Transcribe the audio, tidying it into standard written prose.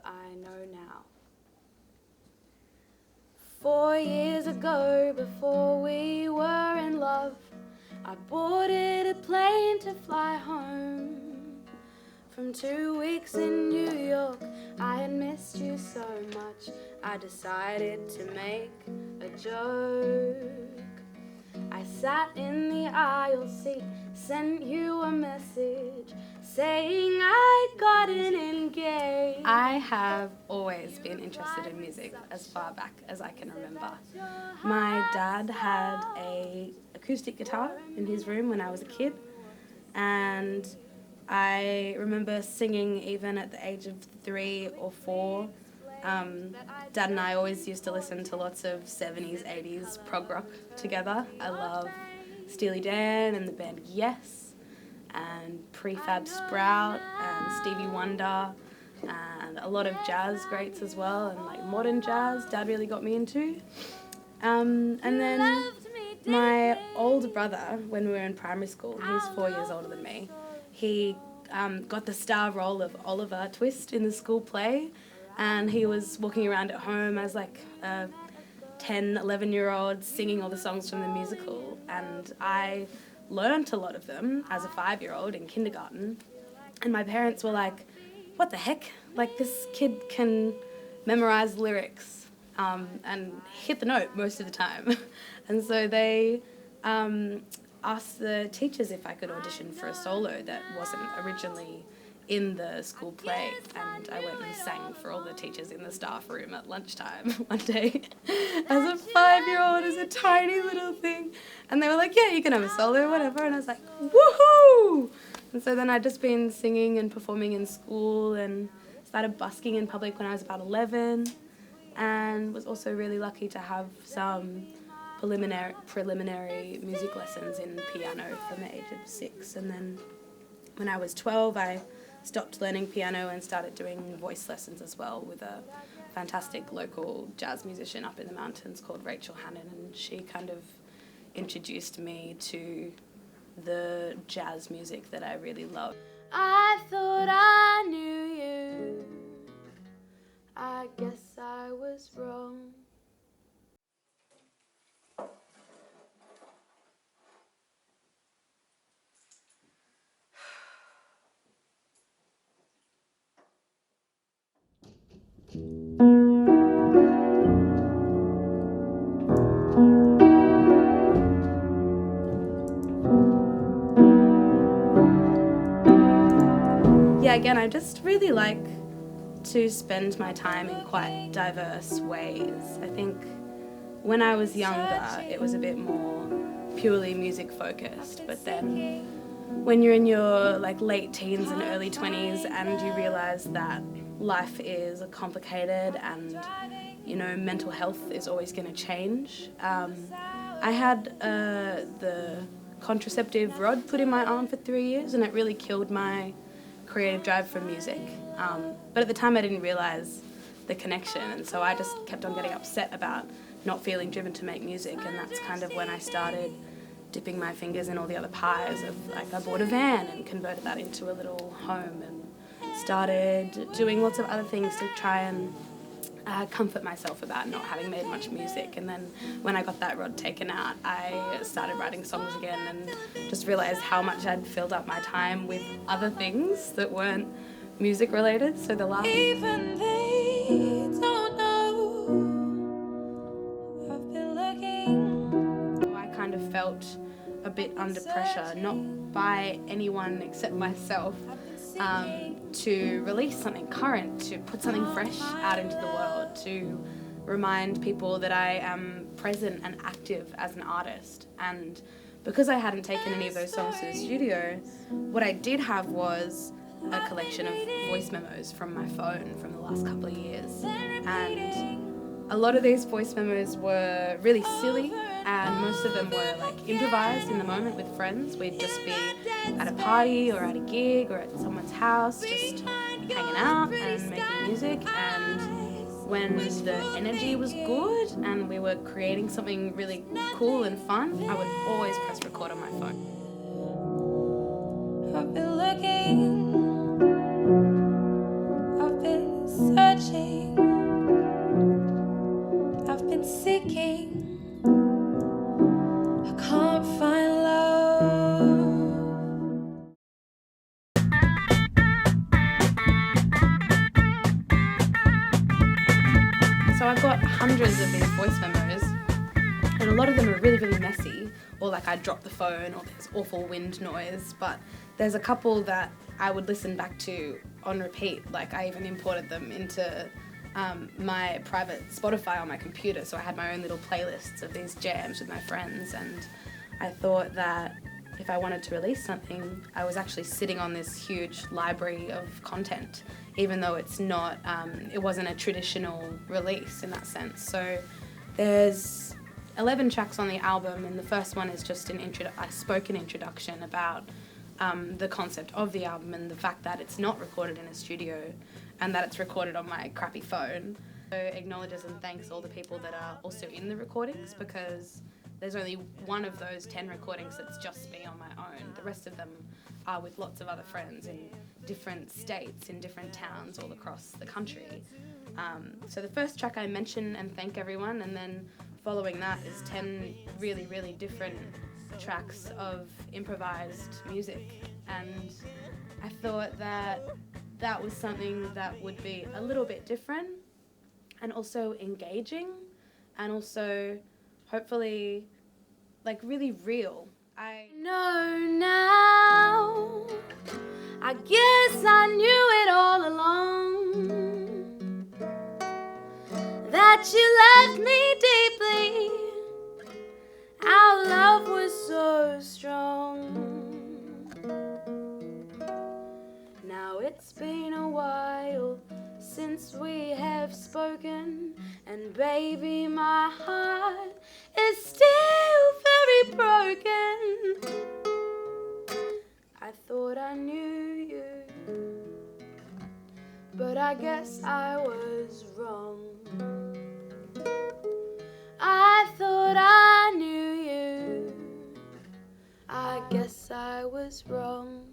I know now. 4 years ago, before we were in love, I boarded a plane to fly home. From 2 weeks in New York, I had missed you so much, I decided to make a joke. I sat in the aisle seat, sent you a message saying I'd gotten engaged. I have always been interested in music as far back as I can remember. My dad had an acoustic guitar in his room when I was a kid, and I remember singing even at the age of 3 or 4. Dad and I always used to listen to lots of 70s, 80s prog rock together. I love Steely Dan and the band Yes, and Prefab Sprout and Stevie Wonder, and a lot of jazz greats as well, and like modern jazz Dad really got me into. And then my older brother, when we were in primary school, he's 4 years older than me, he got the star role of Oliver Twist in the school play, and he was walking around at home as like a 10, 11-year-old singing all the songs from the musical, and I learnt a lot of them as a 5-year-old in kindergarten, and my parents were like, what the heck, like this kid can memorize lyrics and hit the note most of the time. And so they asked the teachers if I could audition for a solo that wasn't originally in the school play, and I went and sang for all the teachers in the staff room at lunchtime one day as a 5-year-old, as a tiny little thing, and they were like, yeah, you can have a solo, whatever, and I was like, woohoo! And so then I'd just been singing and performing in school and started busking in public when I was about 11, and was also really lucky to have some preliminary music lessons in piano from the age of 6, and then when I was 12 I stopped learning piano and started doing voice lessons as well with a fantastic local jazz musician up in the mountains called Rachel Hannon, and she kind of introduced me to the jazz music that I really love. I thought I knew you, I guess I was wrong. Yeah, again, I just really like to spend my time in quite diverse ways. I think when I was younger, it was a bit more purely music focused, but then when you're in your like late teens and early 20s and you realize that life is complicated and, you know, mental health is always going to change. I had the contraceptive rod put in my arm for 3 years, and it really killed my creative drive for music. But at the time I didn't realize the connection, and so I just kept on getting upset about not feeling driven to make music, and that's kind of when I started dipping my fingers in all the other pies of, like, I bought a van and converted that into a little home and started doing lots of other things to try and comfort myself about not having made much music. And then when I got that rod taken out, I started writing songs again and just realised how much I'd filled up my time with other things that weren't music related. So the last... Even they don't know I've been looking. I kind of felt a bit under pressure, not by anyone except myself, to release something current, to put something fresh out into the world, to remind people that I am present and active as an artist. And because I hadn't taken any of those songs to the studio, what I did have was a collection of voice memos from my phone from the last couple of years. And a lot of these voice memos were really silly, and most of them were like improvised in the moment with friends. We'd just be at a party or at a gig or at someone's house just hanging out and making music, and when the energy was good and we were creating something really cool and fun, I would always press record on my phone. I've been looking, I've been I got hundreds of these voice memos, and a lot of them are really, really messy, or like I drop the phone, or there's awful wind noise, but there's a couple that I would listen back to on repeat. Like I even imported them into my private Spotify on my computer, so I had my own little playlists of these jams with my friends, and I thought that if I wanted to release something, I was actually sitting on this huge library of content, even though it's not, it wasn't a traditional release in that sense. So there's 11 tracks on the album, and the first one is just a spoken introduction about the concept of the album and the fact that it's not recorded in a studio and that it's recorded on my crappy phone. So acknowledges and thanks all the people that are also in the recordings, because there's only one of those 10 recordings that's just me on my own. The rest of them are with lots of other friends in different states, in different towns all across the country. So the first track I mention and thank everyone, and then following that is 10 really, really different tracks of improvised music. And I thought that that was something that would be a little bit different and also engaging, and also hopefully like really real. I know now, I guess I knew it all along, that you left me deeply, our love was so strong. Now it's been a while since we have spoken, and baby, my heart is still very broken. I thought I knew you, but I guess I was wrong. I thought I knew you, I guess I was wrong.